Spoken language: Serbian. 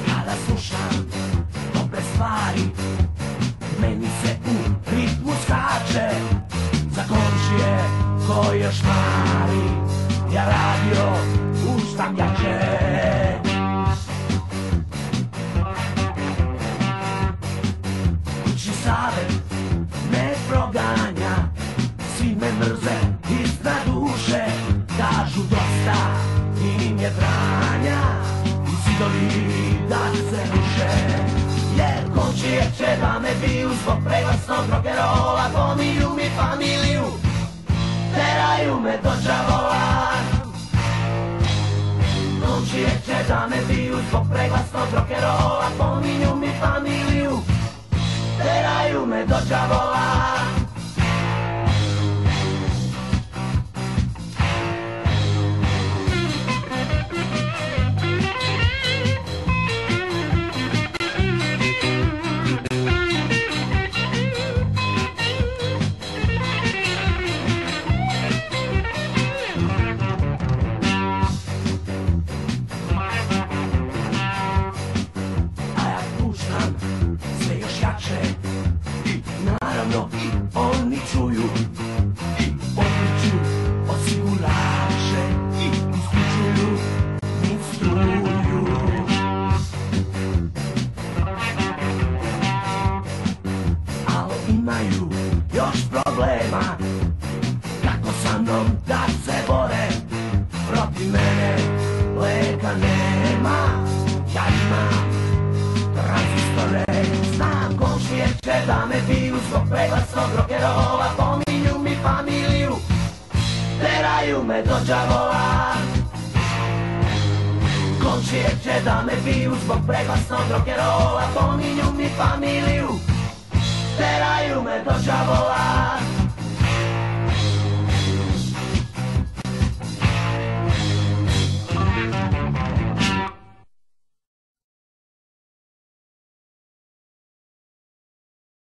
Kada slušam dobre stvari, meni se u ritmu skače. Za komšije ko još mari, ja radio puštam jače. Kući savet me proganja, svi me mrze iznad duše. Kažu dosta im je dranja i zidovi da se ruše. Jer komšije će da me biju zbog preglasnog rock'n'rolla. Pominju mi familiju, teraju me do đavola. Komšije će da me biju zbog preglasnog rock'n'rolla. Pominju mi familiju, teraju me do đavola. Sve još jače i naravno i oni čuju i odliču osigurače i isključuju mi struju. Ali imaju još problema, kako sa mnom da se bore. Protiv mene leka nema, ja imam tranzistore. Znam komšije će da me biju zbog preglasnog rock'n'rolla. Pominju mi familiju, teraju me do đavola. Komšije će da me biju zbog preglasnog rock'n'rolla. Pominju mi familiju, teraju me do đavola.